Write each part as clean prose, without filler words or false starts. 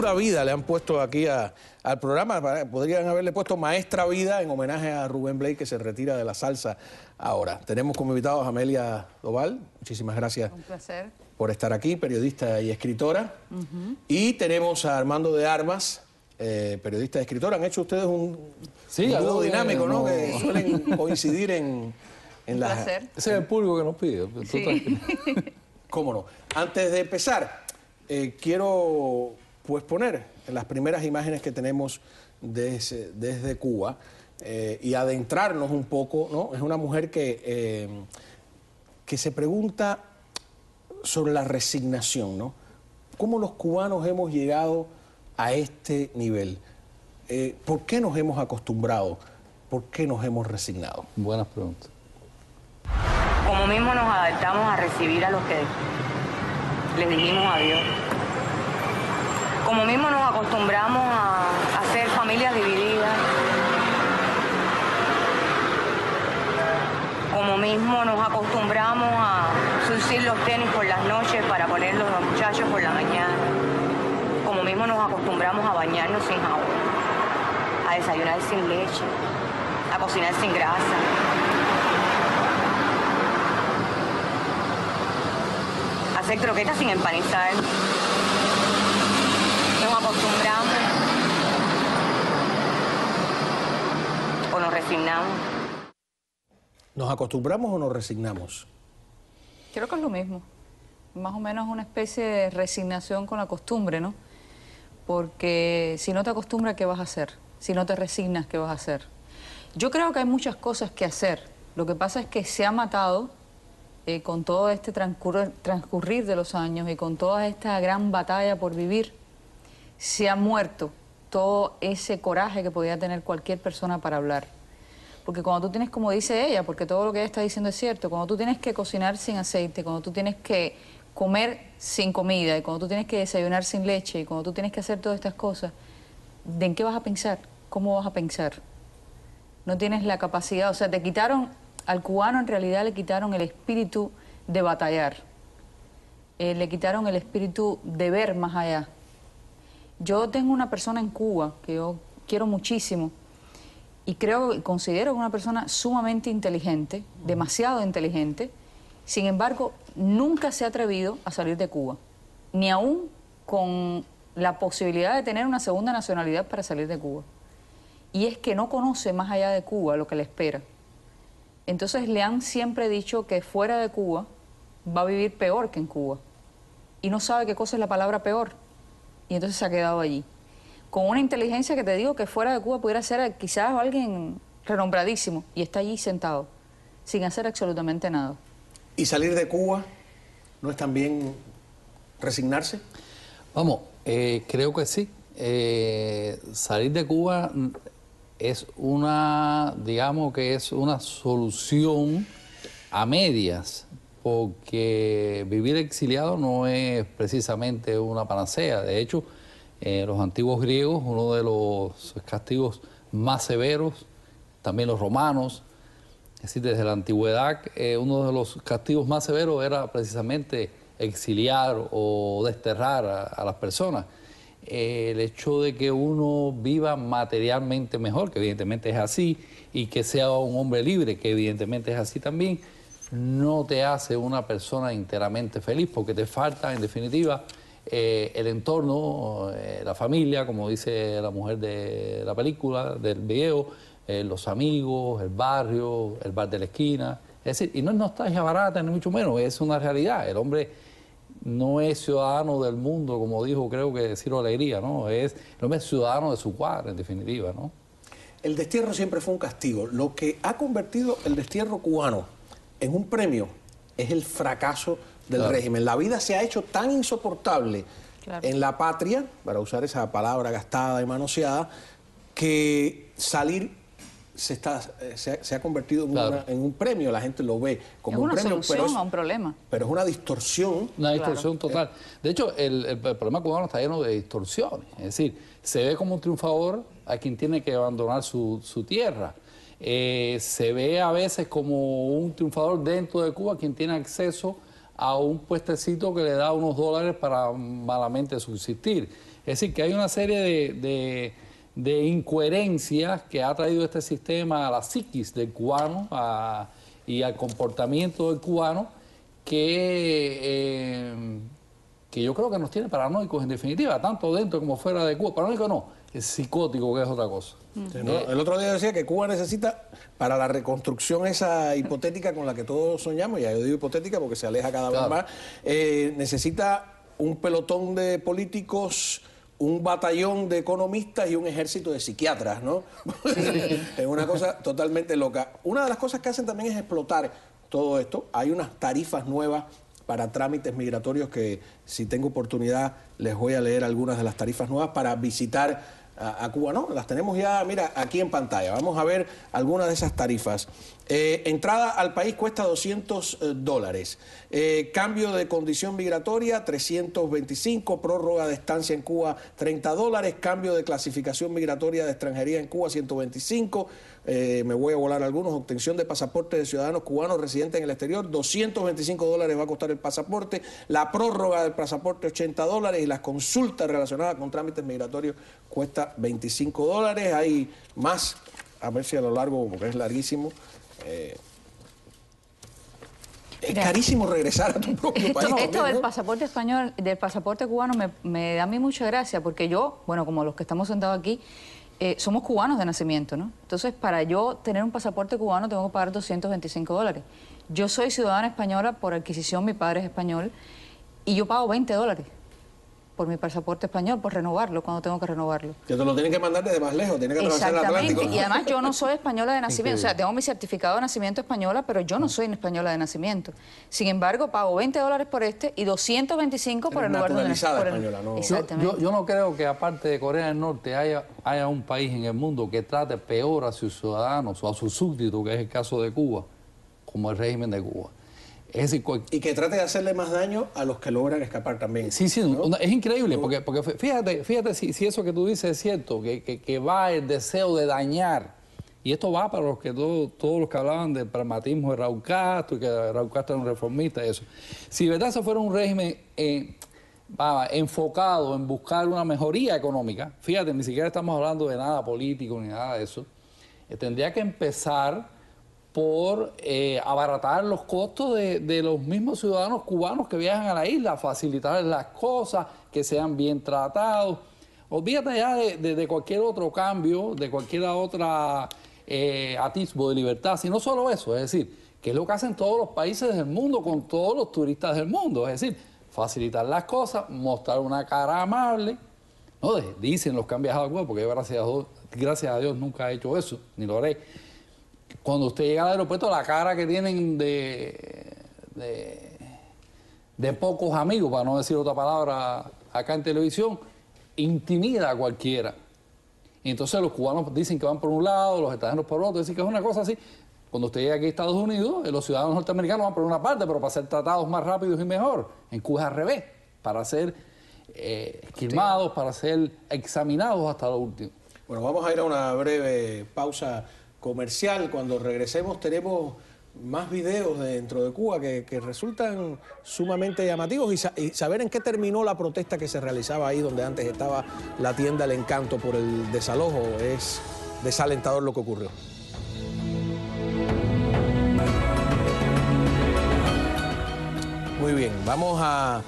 Pura Vida le han puesto aquí al programa. Podrían haberle puesto Maestra Vida en homenaje a Rubén Blades, que se retira de la salsa ahora. Tenemos como invitados a Amelia Doval. Muchísimas gracias. Un placer. Por estar aquí, periodista y escritora. Y tenemos a Armando de Armas, periodista y escritor. Han hecho ustedes un dúo dinámico, ¿no? Que suelen coincidir en las... Ese es el público que nos pide. Sí. ¿Cómo no? Antes de empezar, quiero pues poner las primeras imágenes que tenemos desde Cuba y adentrarnos un poco, ¿no? Es una mujer que se pregunta sobre la resignación, ¿no? ¿Cómo los cubanos hemos llegado a este nivel? ¿Por qué nos hemos acostumbrado? ¿Por qué nos hemos resignado? Buenas preguntas. Como mismo nos adaptamos a recibir a los que les dijimos adiós. Como mismo nos acostumbramos a hacer familias divididas. Como mismo nos acostumbramos a surcir los tenis por las noches para ponerlos a los muchachos por la mañana. Como mismo nos acostumbramos a bañarnos sin jabón, a desayunar sin leche, a cocinar sin grasa. Hacer croquetas sin empanizar. Nos acostumbramos o nos resignamos. ¿Nos acostumbramos o nos resignamos? Creo que es lo mismo. Más o menos una especie de resignación con la costumbre, ¿no? Porque si no te acostumbras, ¿qué vas a hacer? Si no te resignas, ¿qué vas a hacer? Yo creo que hay muchas cosas que hacer. Lo que pasa es que se ha matado con todo este transcurrir de los años y con toda esta gran batalla por vivir, se ha muerto todo ese coraje que podía tener cualquier persona para hablar. Porque cuando tú tienes, como dice ella, porque todo lo que ella está diciendo es cierto, cuando tú tienes que cocinar sin aceite, cuando tú tienes que comer sin comida, y cuando tú tienes que desayunar sin leche, y cuando tú tienes que hacer todas estas cosas, ¿de en qué vas a pensar? ¿Cómo vas a pensar? No tienes la capacidad, o sea, te quitaron... Al cubano en realidad le quitaron el espíritu de batallar, le quitaron el espíritu de ver más allá. Yo tengo una persona en Cuba que yo quiero muchísimo y creo y considero una persona sumamente inteligente, demasiado inteligente. Sin embargo, nunca se ha atrevido a salir de Cuba, ni aún con la posibilidad de tener una segunda nacionalidad para salir de Cuba. Y es que no conoce más allá de Cuba lo que le espera. Entonces le han siempre dicho que fuera de Cuba va a vivir peor que en Cuba. Y no sabe qué cosa es la palabra peor. Y entonces se ha quedado allí. Con una inteligencia que te digo que fuera de Cuba pudiera ser quizás alguien renombradísimo. Y está allí sentado, sin hacer absolutamente nada. ¿Y salir de Cuba no es también resignarse? Vamos, creo que sí. Salir de Cuba... es una, digamos que es una solución a medias, porque vivir exiliado no es precisamente una panacea. De hecho, los antiguos griegos, uno de los castigos más severos, también los romanos, es decir, desde la antigüedad, uno de los castigos más severos era precisamente exiliar o desterrar a las personas. El hecho de que uno viva materialmente mejor, que evidentemente es así, y que sea un hombre libre, que evidentemente es así también, no te hace una persona enteramente feliz, porque te falta, en definitiva, el entorno, la familia, como dice la mujer de la película, del video, los amigos, el barrio, el bar de la esquina. Es decir, y no es nostalgia barata, ni mucho menos, es una realidad. El hombre no es ciudadano del mundo, como dijo, creo que Ciro Alegría, ¿no? El hombre es ciudadano de su cuadra, en definitiva, ¿no? El destierro siempre fue un castigo. Lo que ha convertido el destierro cubano en un premio es el fracaso del régimen. La vida se ha hecho tan insoportable en la patria, para usar esa palabra gastada y manoseada, que salir se ha convertido en un premio. La gente lo ve como un premio, solución a un problema. Pero es una distorsión. Una distorsión total. De hecho, el problema cubano está lleno de distorsiones. Es decir, se ve como un triunfador a quien tiene que abandonar su tierra. Se ve a veces como un triunfador dentro de Cuba quien tiene acceso a un puestecito que le da unos dólares para malamente subsistir. Es decir, que hay una serie de incoherencias que ha traído este sistema a la psiquis del cubano y al comportamiento del cubano que yo creo que nos tiene paranoicos en definitiva, tanto dentro como fuera de Cuba. Paranoico no, es psicótico, que es otra cosa. Sí, ¿no? El otro día decía que Cuba necesita, para la reconstrucción esa hipotética con la que todos soñamos, ya yo digo hipotética porque se aleja cada vez más, necesita un pelotón de políticos, un batallón de economistas y un ejército de psiquiatras, ¿no? Es una cosa totalmente loca. Una de las cosas que hacen también es explotar todo esto. Hay unas tarifas nuevas para trámites migratorios que, si tengo oportunidad, les voy a leer algunas de las tarifas nuevas para visitar a Cuba, ¿no? Las tenemos ya, mira, aquí en pantalla. Vamos a ver algunas de esas tarifas. Entrada al país cuesta $200. Cambio de condición migratoria, 325. Prórroga de estancia en Cuba, $30. Cambio de clasificación migratoria de extranjería en Cuba, 125. Me voy a volar algunos. Obtención de pasaporte de ciudadanos cubanos residentes en el exterior, $225 va a costar el pasaporte. La prórroga del pasaporte, $80. Y las consultas relacionadas con trámites migratorios cuesta $25. Hay más, a ver si a lo largo, porque es larguísimo. Es carísimo regresar a tu propio país. Esto del pasaporte español, del pasaporte cubano, me da a mí mucha gracia, porque yo, bueno, como los que estamos sentados aquí, somos cubanos de nacimiento, ¿no? Entonces, para yo tener un pasaporte cubano tengo que pagar $225. Yo soy ciudadana española por adquisición, mi padre es español, y yo pago $20 por mi pasaporte español, por renovarlo, cuando tengo que renovarlo. Que te lo tienen que mandar desde más lejos, tienen que atravesar el Atlántico. Y además yo no soy española de nacimiento, o sea, tengo mi certificado de nacimiento española, pero yo no soy española de nacimiento. Sin embargo, pago $20 por este y 225 por el lugar donde nací. Española, ¿no? Exactamente. Yo no creo que, aparte de Corea del Norte, haya un país en el mundo que trate peor a sus ciudadanos o a sus súbditos, que es el caso de Cuba, como el régimen de Cuba. Es decir, y que trate de hacerle más daño a los que logran escapar también. Sí, ¿no? Es increíble, porque fíjate si eso que tú dices es cierto, que va el deseo de dañar. Y esto va para los que todos los que hablaban del pragmatismo de Raúl Castro, y que Raúl Castro era un reformista y eso. Si de verdad eso fuera un régimen enfocado en buscar una mejoría económica, fíjate, ni siquiera estamos hablando de nada político ni nada de eso, tendría que empezar por abaratar los costos de los mismos ciudadanos cubanos que viajan a la isla, facilitar las cosas, que sean bien tratados. Olvídate ya de cualquier otro cambio, de cualquier otra atisbo de libertad, sino solo eso, es decir, que es lo que hacen todos los países del mundo con todos los turistas del mundo, es decir, facilitar las cosas, mostrar una cara amable, ¿no? Dicen los que han viajado a Cuba, porque yo gracias a Dios nunca he hecho eso, ni lo haré. Cuando usted llega al aeropuerto, la cara que tienen de pocos amigos, para no decir otra palabra acá en televisión, intimida a cualquiera. Y entonces los cubanos dicen que van por un lado, los extranjeros por otro, dicen que es una cosa así. Cuando usted llega aquí a Estados Unidos, los ciudadanos norteamericanos van por una parte, pero para ser tratados más rápidos y mejor. En Cuba es al revés, para ser esquilmados, para ser examinados hasta lo último. Bueno, vamos a ir a una breve pausa comercial. Cuando regresemos tenemos más videos dentro de Cuba que resultan sumamente llamativos y saber en qué terminó la protesta que se realizaba ahí donde antes estaba la tienda El Encanto por el desalojo. Es desalentador lo que ocurrió. Muy bien, vamos a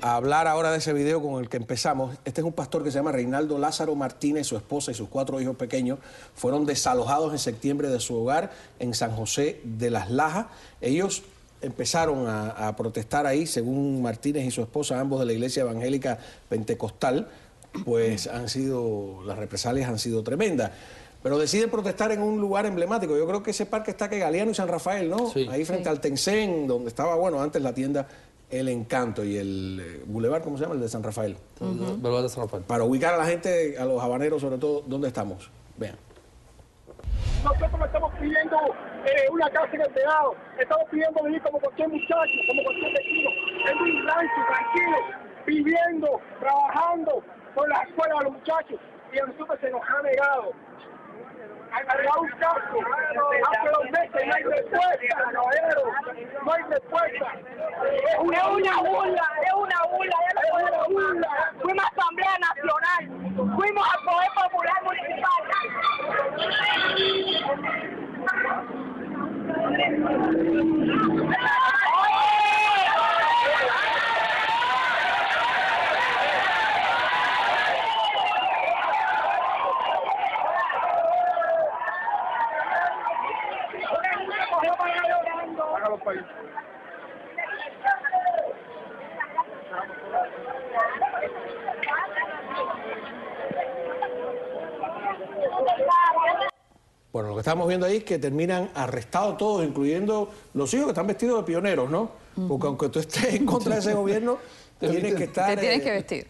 hablar ahora de ese video con el que empezamos. Este es un pastor que se llama Reinaldo Lázaro Martínez. Su esposa y sus 4 hijos pequeños fueron desalojados en septiembre de su hogar en San José de las Lajas. Ellos empezaron a protestar ahí, según Martínez y su esposa, ambos de la iglesia evangélica pentecostal, pues las represalias han sido tremendas. Pero deciden protestar en un lugar emblemático. Yo creo que ese parque está que Galeano y San Rafael, ¿no? Sí. Ahí frente al Tencén, donde estaba, bueno, antes la tienda El Encanto y el Boulevard, ¿cómo se llama? El de San Rafael. Boulevard de San Rafael. Para ubicar a la gente, a los habaneros sobre todo, ¿dónde estamos? Vean. Nosotros no estamos pidiendo una casa en el Vedado, estamos pidiendo vivir como cualquier muchacho, como cualquier vecino, en un rancho, tranquilo, viviendo, trabajando con la escuela de los muchachos, y a nosotros se nos ha negado. Raúl Castro, hace 2 meses no hay respuesta, caballero, no hay respuesta. Es una burla, ya no podemos más. Fuimos a Asamblea Nacional. fuimos al Poder Popular Municipal. Bueno, lo que estamos viendo ahí es que terminan arrestados todos, incluyendo los hijos que están vestidos de pioneros, ¿no? Porque aunque tú estés en contra de ese gobierno, tienes que estar... Te tienes que vestir.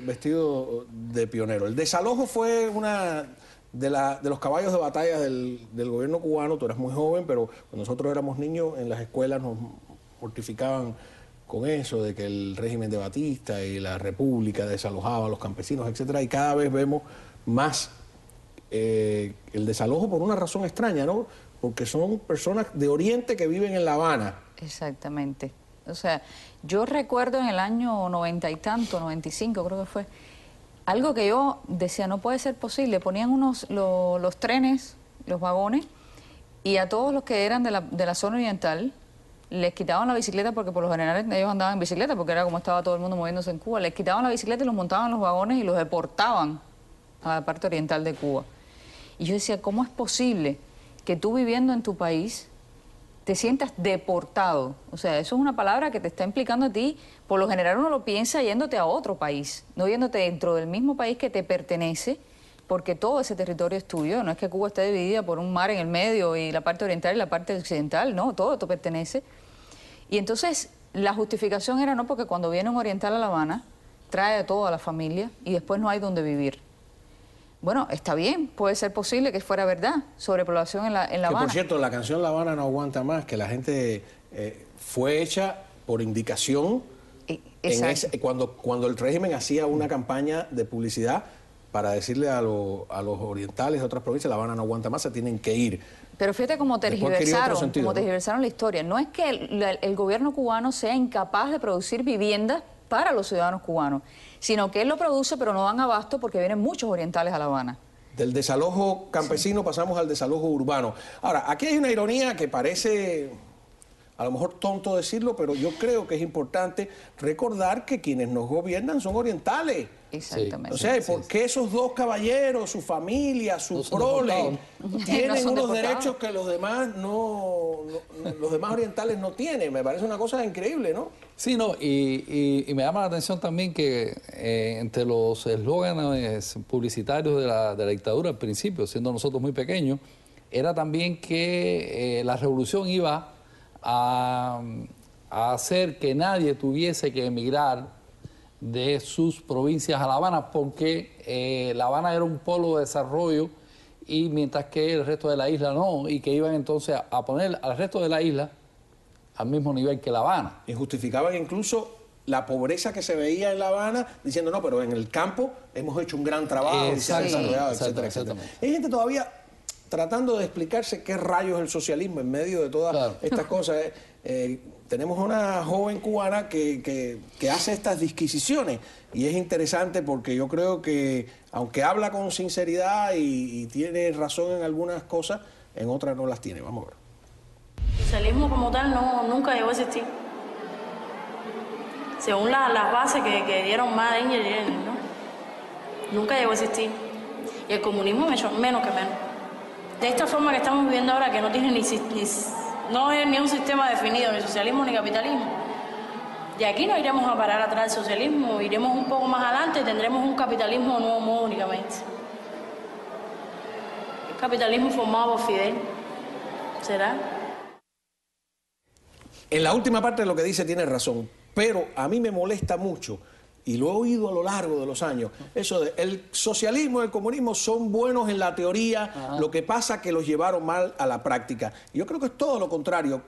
Vestido de pionero. El desalojo fue una de los caballos de batalla del gobierno cubano. Tú eras muy joven, pero cuando nosotros éramos niños, en las escuelas nos mortificaban con eso, de que el régimen de Batista y la República desalojaba a los campesinos, etcétera, y cada vez vemos más el desalojo por una razón extraña, ¿no? Porque son personas de Oriente que viven en La Habana. Exactamente. O sea, yo recuerdo en el año 90 y tanto, 95 creo que fue, algo que yo decía, no puede ser posible. Ponían los trenes, los vagones, y a todos los que eran de la zona oriental les quitaban la bicicleta, porque por lo general ellos andaban en bicicleta, porque era como estaba todo el mundo moviéndose en Cuba. Les quitaban la bicicleta y los montaban en los vagones y los deportaban a la parte oriental de Cuba. Y yo decía, ¿cómo es posible que tú viviendo en tu país te sientas deportado? O sea, eso es una palabra que te está implicando a ti. Por lo general uno lo piensa yéndote a otro país, no yéndote dentro del mismo país que te pertenece, porque todo ese territorio es tuyo. No es que Cuba esté dividida por un mar en el medio y la parte oriental y la parte occidental, no, todo te pertenece. Y entonces la justificación era no, porque cuando viene un oriental a La Habana, trae a toda la familia y después no hay donde vivir. Bueno, está bien, puede ser posible que fuera verdad, sobrepoblación en La Habana. Por cierto, la canción La Habana no aguanta más, que la gente fue hecha por indicación cuando el régimen hacía una campaña de publicidad para decirle a los orientales de otras provincias, La Habana no aguanta más, se tienen que ir. Pero fíjate cómo tergiversaron la historia. No es que el gobierno cubano sea incapaz de producir viviendas para los ciudadanos cubanos, sino que él lo produce, pero no dan abasto porque vienen muchos orientales a La Habana. Del desalojo campesino pasamos al desalojo urbano. Ahora, aquí hay una ironía que parece a lo mejor tonto decirlo, pero yo creo que es importante recordar que quienes nos gobiernan son orientales. Exactamente. O sea, ¿por qué esos dos caballeros, su familia, su prole, tienen unos derechos que los demás los demás orientales no tienen? Me parece una cosa increíble, ¿no? Sí, no, y me llama la atención también que entre los eslóganes publicitarios de la dictadura al principio, siendo nosotros muy pequeños, era también que la revolución iba a hacer que nadie tuviese que emigrar de sus provincias a La Habana, porque La Habana era un polo de desarrollo, y mientras que el resto de la isla no, y que iban entonces a poner al resto de la isla al mismo nivel que La Habana. Y justificaban incluso la pobreza que se veía en La Habana, diciendo, no, pero en el campo hemos hecho un gran trabajo, y se ha desarrollado, etcétera, etcétera. Hay gente todavía tratando de explicarse qué rayos es el socialismo en medio de todas estas cosas. Tenemos una joven cubana que hace estas disquisiciones, y es interesante porque yo creo que, aunque habla con sinceridad y tiene razón en algunas cosas, en otras no las tiene. Vamos a ver. El socialismo como tal nunca llegó a existir. Según las bases que dieron Madinger y Lenin, ¿no? Nunca llegó a existir. Y el comunismo menos que menos. De esta forma que estamos viviendo ahora, que no tiene no es ni un sistema definido, ni socialismo ni capitalismo. De aquí no iremos a parar atrás del socialismo, iremos un poco más adelante y tendremos un capitalismo nuevo modo únicamente. El capitalismo formado por Fidel. ¿Será? En la última parte de lo que dice tiene razón, pero a mí me molesta mucho, y lo he oído a lo largo de los años, eso de el socialismo y el comunismo son buenos en la teoría, lo que pasa es que los llevaron mal a la práctica. Yo creo que es todo lo contrario.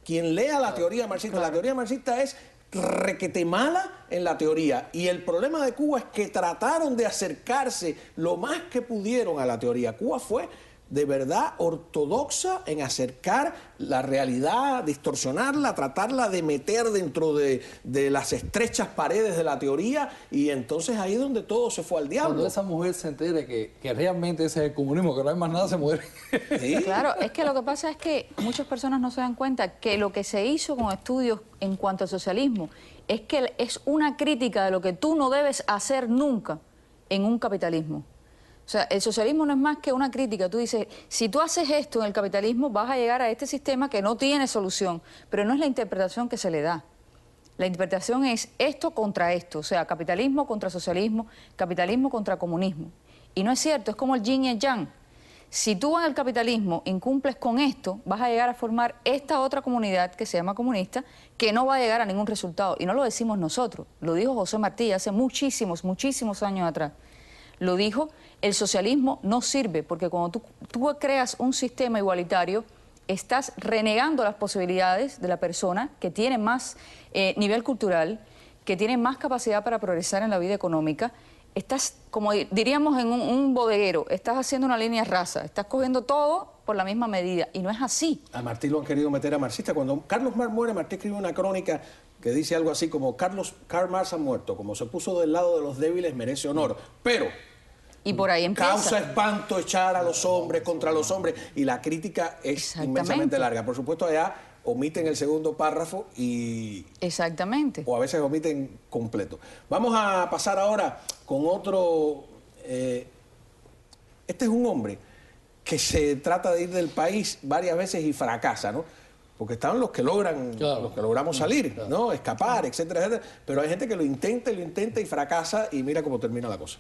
Quien lea la teoría marxista, la teoría marxista es requete mala en la teoría, y el problema de Cuba es que trataron de acercarse lo más que pudieron a la teoría. Cuba fue de verdad ortodoxa en acercar la realidad, distorsionarla, tratarla de meter dentro de las estrechas paredes de la teoría, y entonces ahí es donde todo se fue al diablo. Cuando esa mujer se entere que realmente ese es el comunismo, que no hay más nada, se muere. ¿Sí? Claro, es que lo que pasa es que muchas personas no se dan cuenta que lo que se hizo con estudios en cuanto al socialismo es que es una crítica de lo que tú no debes hacer nunca en un capitalismo. O sea, el socialismo no es más que una crítica. Tú dices, si tú haces esto en el capitalismo, vas a llegar a este sistema que no tiene solución. Pero no es la interpretación que se le da. La interpretación es esto contra esto. O sea, capitalismo contra socialismo, capitalismo contra comunismo. Y no es cierto, es como el yin y el yang. Si tú en el capitalismo incumples con esto, vas a llegar a formar esta otra comunidad que se llama comunista, que no va a llegar a ningún resultado. Y no lo decimos nosotros, lo dijo José Martí hace muchísimos años atrás. Lo dijo, el socialismo no sirve, porque cuando tú creas un sistema igualitario, estás renegando las posibilidades de la persona que tiene más nivel cultural, que tiene más capacidad para progresar en la vida económica. Estás, como diríamos en un bodeguero, estás haciendo una línea rasa, estás cogiendo todo por la misma medida, y no es así. A Martí lo han querido meter a marxista. Cuando Carlos Marx muere, Martí escribe una crónica que dice algo así como Karl Marx ha muerto, como se puso del lado de los débiles merece honor, pero y por ahí empieza. Causa espanto echar a los hombres contra los hombres, y la crítica es inmensamente larga. Por supuesto, allá omiten el segundo párrafo y... Exactamente. O a veces omiten completo. Vamos a pasar ahora con otro... este es un hombre que se trata de ir del país varias veces y fracasa, ¿no? Porque están los que logran, claro, los que logramos salir, claro, ¿no? Escapar, etcétera, etcétera. Pero hay gente que lo intenta y fracasa, y mira cómo termina la cosa.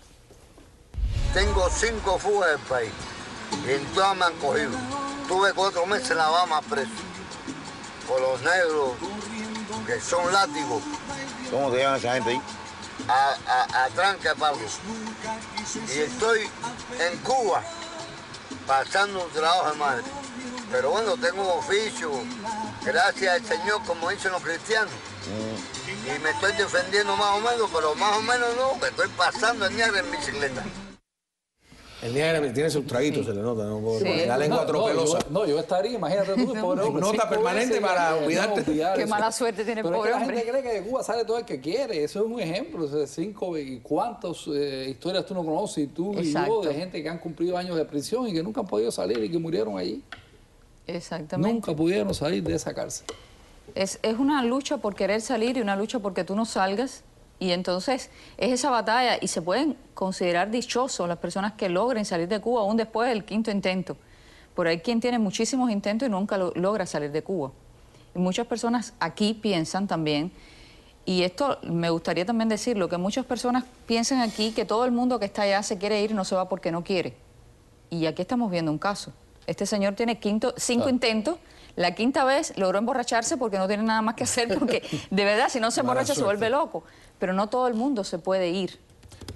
Tengo 5 fugas del país y en todas me han cogido. Tuve 4 meses en La Habana preso por los negros que son látigos. ¿Cómo te llaman esa gente ahí? A tranca de palo. Y estoy en Cuba pasando un trabajo de madre. Pero bueno, tengo un oficio, gracias al Señor, como dicen los cristianos. Y me estoy defendiendo más o menos, pero más o menos no, me estoy pasando el Niágara en bicicleta. El Niágara tiene sus traguitos, se le nota, ¿no? Sí. La lengua tropelosa. Yo estaría, imagínate tú, pobre hombre. Nota permanente para cuidarte. Qué mala suerte tiene el pobre hombre. La gente cree que de Cuba sale todo el que quiere. Eso es un ejemplo. O sea, 5 y cuántas historias tú no conoces, y tú y yo, de gente que han cumplido años de prisión y que nunca han podido salir y que murieron allí. Exactamente. Nunca pudieron salir de esa cárcel. Es una lucha por querer salir y una lucha porque tú no salgas. Y entonces es esa batalla, y se pueden considerar dichosos las personas que logren salir de Cuba aún después del 5.º intento. Por ahí quien tiene muchísimos intentos y nunca logra salir de Cuba. Y muchas personas aquí piensan también, y esto me gustaría también decirlo, que muchas personas piensan aquí que todo el mundo que está allá se quiere ir y no se va porque no quiere. Y aquí estamos viendo un caso. Este señor tiene 5 intentos. La 5ª vez logró emborracharse porque no tiene nada más que hacer, porque de verdad, si no se emborracha se vuelve loco. Pero no todo el mundo se puede ir.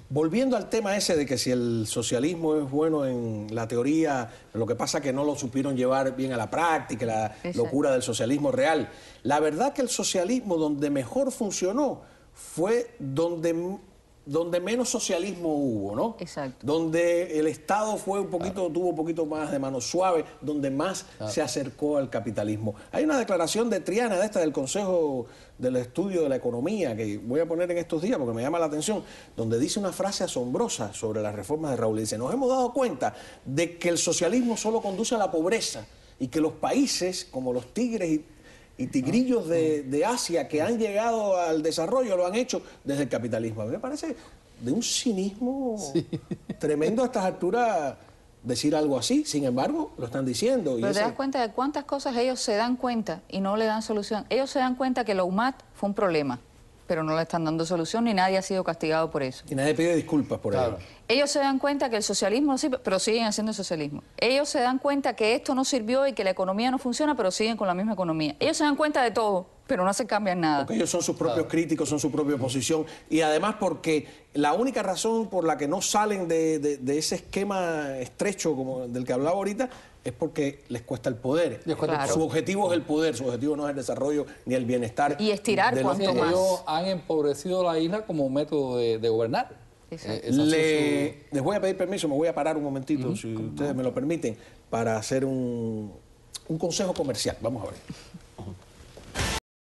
Volviendo al tema ese de que si el socialismo es bueno en la teoría, lo que pasa es que no lo supieron llevar bien a la práctica, la locura del socialismo real. La verdad que el socialismo donde mejor funcionó fue donde menos socialismo hubo, ¿no? Exacto. Donde el Estado fue tuvo un poquito más de mano suave, donde más se acercó al capitalismo. Hay una declaración de Triana, del Consejo del Estudio de la Economía, que voy a poner en estos días porque me llama la atención, donde dice una frase asombrosa sobre las reformas de Raúl. Dice: nos hemos dado cuenta de que el socialismo solo conduce a la pobreza, y que los países como los tigres y tigrillos de Asia que han llegado al desarrollo lo han hecho desde el capitalismo. A mí me parece de un cinismo tremendo a estas alturas decir algo así. Sin embargo, lo están diciendo. Pero te das cuenta de cuántas cosas ellos se dan cuenta y no le dan solución. Ellos se dan cuenta que la UMAT fue un problema, pero no le están dando solución, ni nadie ha sido castigado por eso. Y nadie pide disculpas por ello. Ellos se dan cuenta que el socialismo no sirve, pero siguen haciendo socialismo. Ellos se dan cuenta que esto no sirvió y que la economía no funciona, pero siguen con la misma economía. Ellos se dan cuenta de todo, pero no se cambian nada. Porque ellos son sus propios críticos, son su propia oposición, y además porque la única razón por la que no salen de ese esquema estrecho como del que hablaba ahorita es porque les cuesta el poder. Su objetivo es el poder, su objetivo no es el desarrollo ni el bienestar. Y estirar cuanto más. Ellos han empobrecido la isla como método de gobernar. Les voy a pedir permiso, me voy a parar un momentito, si ustedes me lo permiten, para hacer un consejo comercial. Vamos a ver.